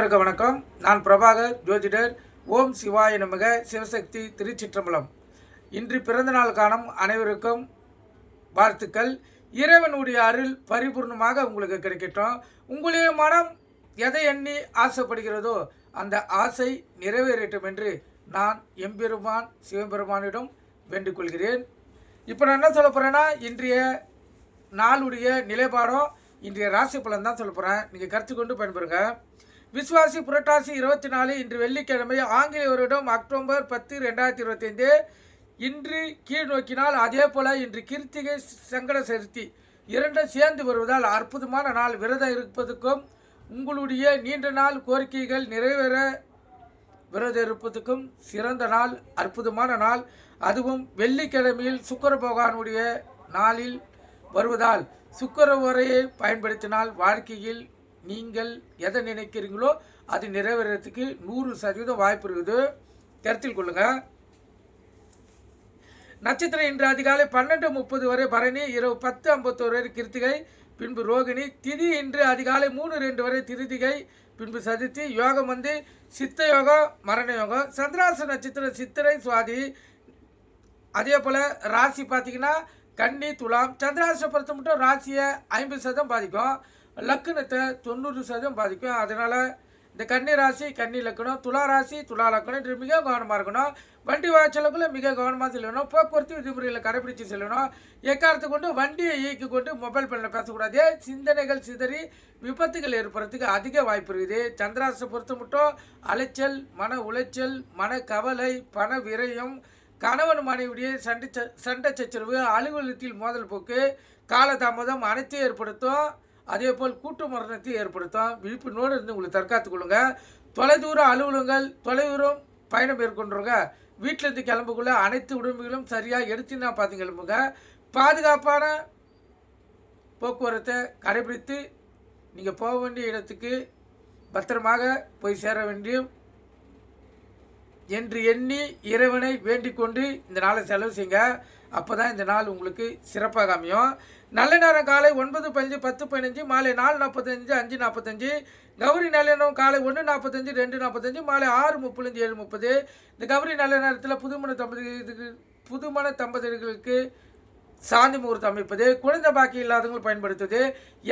அனைவருக்கும் வணக்கம். நான் பிரபாகர் ஜோதிடர். ஓம் சிவாய நமக. சிவசக்தி திருச்சிற்றம்பலம். இன்று பிறந்த நாள் காணும் அனைவருக்கும் வாழ்த்துக்கள். இறைவனுடைய அருள் பரிபூர்ணமாக உங்களுக்கு கிடைக்கட்டும். உங்களுடைய மனம் எதை எண்ணி ஆசைப்படுகிறதோ அந்த ஆசை நிறைவேறட்டும் என்று நான் எம்பெருமான் சிவபெருமானிடம் வேண்டிக் கொள்கிறேன். இப்போ நான் என்ன சொல்ல போகிறேன்னா, இன்றைய நாளுடைய நிலைப்பாடம், இன்றைய ராசி பலன் தான் சொல்ல போகிறேன். நீங்கள் கருத்து கொண்டு பயன்பெறுங்க. விஸ்வாசி புரட்டாசி 24 இன்று வெள்ளிக்கிழமை, ஆங்கில வருடம் அக்டோபர் 10, 2025. இன்று கீழ் நோக்கினால், அதே போல் இன்று கிருத்திகை சங்கட சதுர்த்தி இரண்டும் சேர்ந்து வருவதால் அற்புதமான நாள். விரதம் இருப்பதுக்கும் உங்களுடைய நீண்ட நாள் கோரிக்கைகள் நிறைவேற விரதம் இருப்பதுக்கும் சிறந்த நாள், அற்புதமான நாள். அதுவும் வெள்ளிக்கிழமையில் சுக்கிர பகவானுடைய நாளில் வருவதால் சுக்கிர உரையை பயன்படுத்தினால் வாழ்க்கையில் நீங்கள் எதை நினைக்கிறீங்களோ அது நிறைவேறதுக்கு 100% வாய்ப்பு இருக்குது. கருத்தில் கொள்ளுங்க. நட்சத்திரம் இன்று அதிகாலை 12:30 வரை பரணி, இரவு 10:51 வரை கிருத்திகை, பின்பு ரோகிணி. திதி இன்று அதிகாலை 3:02 வரை திருதிகை, பின்பு சதுர்த்தி. யோகம் சித்த யோகம், மரண யோகம். சந்திராச நட்சத்திரம் சித்திரை சுவாதி. அதே போல் ராசி பார்த்தீங்கன்னா கன்னி துலாம். சந்திராசை பொறுத்த மட்டும் ராசியை 50% பாதிக்கும், லக்கணத்தை 90% பாதிக்கும். அதனால் இந்த கன்னி ராசி கன்னி லக்கணம், துலா ராசி துலா லக்கணம் என்று மிக கவனமாக இருக்கணும். வண்டி வாய்ச்சலுக்குள்ள மிக கவனமாக செல்லணும். போக்குவரத்து விதிமுறைகளை கடைபிடித்து செல்லணும். எக்காரத்தை கொண்டு வண்டியை இயக்கி கொண்டு மொபைல் ஃபோனில் பேசக்கூடாது. சிந்தனைகள் சிதறி விபத்துகள் ஏற்படுறதுக்கு அதிக வாய்ப்பு இருக்குது. சந்திராசை பொறுத்த மட்டும் அலைச்சல், மன உளைச்சல், மன கவலை, பண விரயம், கணவன் மனைவியுடைய சண்டை சச்சரவு, அலுவலகத்தில் மோதல் போக்கு, காலதாமதம் அனைத்தையும் ஏற்படுத்தும். அதே போல் கூட்டு மரணத்தை ஏற்படுத்தும். விழிப்புணர்வோடு இருந்து உங்களுக்கு தற்காத்துக் கொள்ளுங்க. தொலைதூர அலுவலகங்கள், தொலைதூரம் பயணம் மேற்கொண்டுருங்க. வீட்டிலேருந்து கிளம்புக்குள்ள அனைத்து உடம்புகளும் சரியாக எடுத்துன்னா பார்த்து கிளம்புங்க. பாதுகாப்பான போக்குவரத்தை கடைபிடித்து நீங்கள் போக வேண்டிய இடத்துக்கு பத்திரமாக போய் சேர வேண்டியும் என்று எண்ணி இறைவனை வேண்டிக் கொண்டு இந்த நாளை செலவு செய்யுங்க. அப்போ தான் இந்த நாள் உங்களுக்கு சிறப்பாக அமையும். நல்ல நேரம் காலை 9:15, 10:15, மாலை 4:45, 5:45. கௌரி நல்ல நேரம் காலை 1:45, 2:45, மாலை 6:30, 7:30. இந்த கௌரி நல்ல நேரத்தில் புதுமண தம்பதிகளுக்கு சாந்தி முகூர்த்தம் அமைப்பது, குழந்தை பாக்கி இல்லாதவங்களும் பயன்படுத்துவது.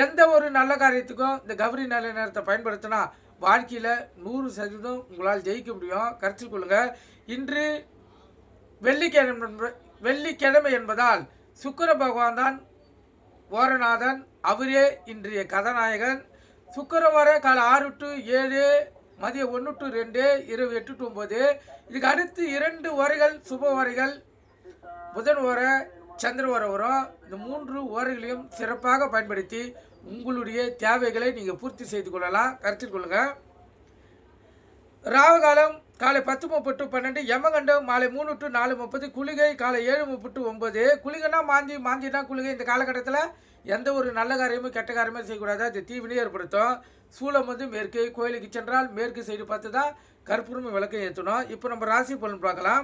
எந்த ஒரு நல்ல காரியத்துக்கும் இந்த கௌரி நல்ல நேரத்தை பயன்படுத்தினா வாழ்க்கையில் 100% உங்களால் ஜெயிக்க முடியும். கருத்தில் கொள்ளுங்கள். இன்று வெள்ளிக்கிழமை என்பதால் சுக்கிர பகவான் தான் ஓரநாதன். அவரே இன்றைய கதாநாயகன். சுக்கிர வர காலை 6 to 7, மதியம் 1 to 2, இரவு 8 to 9. இதுக்கு அடுத்து 2 ஓரைகள் சுப ஓரைகள், புதன் ஓரை, சந்திர ஓரை வரும். இந்த 3 ஓரைகளையும் சிறப்பாக பயன்படுத்தி உங்களுடைய தேவைகளை நீங்கள் பூர்த்தி செய்து கொள்ளலாம். கருத்தில் கொள்ளுங்கள். ராவகாலம் காலை 10:30 to 12, யமகண்டம் மாலை 3 to 4:30, குளிகை காலை 7:30 to 9. குளிகைனா மாந்தினா குளிகை. இந்த காலகட்டத்தில் எந்த ஒரு நல்ல காரியமும் கெட்ட காரியமும் செய்யக்கூடாது. அது தீவினை ஏற்படுத்தும். சூளம் மேற்கு. கோயிலுக்கு சென்றால் மேற்கு சைடு பார்த்து தான் கற்பூரம் விளக்கம் ஏற்றணும். இப்போ நம்ம ராசி பலன் பார்க்கலாம்.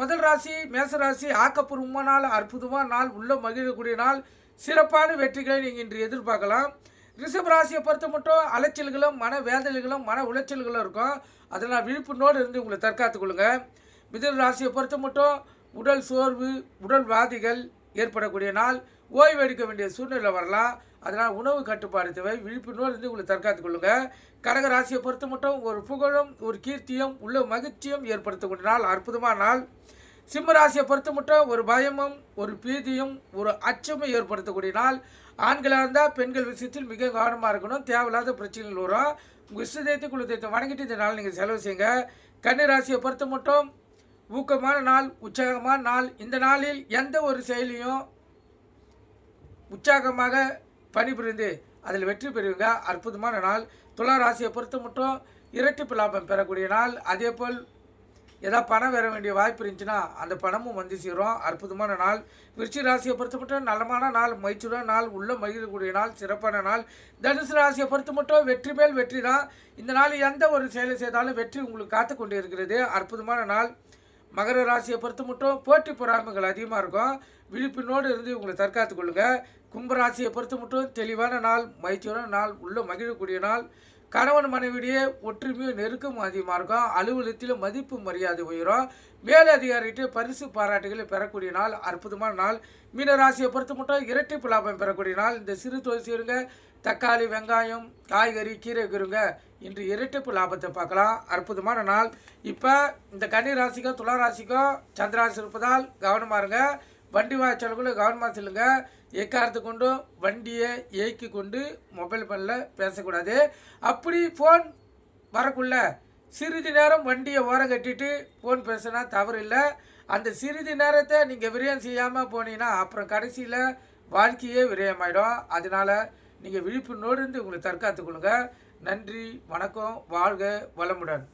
முதல் ராசி மேசராசி. ஆக்கப்பூர்வமான நாள், அற்புதமான நாள், உள்ள மகிழக்கூடிய நாள், சிறப்பான வெற்றிகளை நீங்கள் இன்று எதிர்பார்க்கலாம். ரிஷப ராசியை பொறுத்த மட்டும் அலைச்சல்களும் மன வேதனைகளும் மன உளைச்சல்களும் இருக்கும். அதனால் விழிப்புணர்வோடு இருந்து உங்களை தற்காத்துக் கொள்ளுங்க. மிதுன ராசியை பொறுத்த மட்டும் உடல் சோர்வு, உடல் வாதிகள் ஏற்படக்கூடிய நாள், ஓய்வு எடுக்க வேண்டிய சூழ்நிலை வரலாம். அதனால் உணவு கட்டுப்பாடு தேவை. விழிப்புணர்வோடு இருந்து உங்களை தற்காத்துக் கொள்ளுங்க. கடக ராசியை பொறுத்த மட்டும் ஒரு புகழும் ஒரு கீர்த்தியும் உள்ள மகிழ்ச்சியும் ஏற்படுத்தக்கூடிய நாள், அற்புதமான நாள். சிம்ம ராசியை பொறுத்த மட்டும் ஒரு பயமும் ஒரு பீதியும் ஒரு அச்சமும் ஏற்படுத்தக்கூடிய நாள். ஆண்களாக இருந்தால் பெண்கள் விஷயத்தில் மிக கவனமாக இருக்கணும். தேவையில்லாத பிரச்சனைகள் வரும். உங்கள் இஷ்டத்தை குலத்தை வணங்கிட்டு இந்த நாள் நீங்கள் செலவு செய்யுங்க. கன்னி ராசியை பொறுத்த மட்டும் ஊக்கமான நாள், உற்சாகமான நாள். இந்த நாளில் எந்த ஒரு செயலையும் உற்சாகமாக பணிபுரிந்து அதில் வெற்றி பெறுவீங்க. அற்புதமான நாள். துலா ராசியை பொறுத்த மட்டும் இரட்டிப்பு லாபம் பெறக்கூடிய நாள். அதே போல் ஏதாவது பணம் வர வேண்டிய வாய்ப்பு இருந்துச்சுன்னா அந்த பணமும் சேரும். அற்புதமான நாள். விருச்சிக ராசியை பொறுத்த மட்டும் நலமான நாள், மகிழ்ச்சியான நாள், உள்ள மகிழக்கூடிய நாள், சிறப்பான நாள். தனுசு ராசியை பொறுத்த மட்டும் வெற்றி மேல் வெற்றி தான். இந்த நாள் எந்த ஒரு செயலை செய்தாலும் வெற்றி உங்களுக்கு காத்து கொண்டு இருக்கிறது. அற்புதமான நாள். மகர ராசியை பொறுத்த மட்டும் போட்டி பொறாமைகள் அதிகமாக இருக்கும். விழிப்பினோடு இருந்து உங்களை தற்காத்துக் கொள்ளுங்கள். கும்பராசியை பொறுத்த மட்டும் தெளிவான நாள், மகிழ்ச்சியான நாள், உள்ள மகிழக்கூடிய நாள். கணவன் மனைவியிடையே ஒற்றுமையும் நெருக்கமும் அதிகமாக இருக்கும். அலுவலகத்திலும் மதிப்பு மரியாதை உயரும். மேலதிகாரிகிட்ட பரிசு பாராட்டுகளை பெறக்கூடிய நாள், அற்புதமான நாள். மீன ராசியை பொறுத்த மட்டும் இரட்டிப்பு லாபம் பெறக்கூடிய நாள். இந்த சிறு தொழில் செய்யுங்க, தக்காளி, வெங்காயம், காய்கறி, கீரை கருங்க இன்று இரட்டிப்பு லாபத்தை பார்க்கலாம். அற்புதமான நாள். இப்போ இந்த கன்னி ராசிக்கும் துலா ராசிக்கும் சந்திராசி இருப்பதால் கவனமாக இருங்க. வண்டி வாய்ச்சலுக்குள்ள கவனமாக செல்லுங்க. எக்காரத்து கொண்டும் வண்டியை இயக்கி கொண்டு மொபைல் ஃபோனில் பேசக்கூடாது. அப்படி ஃபோன் வரக்குள்ள சிறிது நேரம் வண்டியை ஓரம் கட்டிட்டு ஃபோன் பேசினா தவறு இல்லை. அந்த சிறிது நேரத்தை நீங்கள் விரயம் செய்யாமல் போனீங்கன்னா அப்புறம் கடைசியில் வாழ்க்கையே விரயமாயிடும். அதனால் நீங்கள் விழிப்புணர்வோடு இருந்து உங்களை தற்காத்துக் கொள்ளுங்க. நன்றி, வணக்கம், வாழ்க வளமுடன்.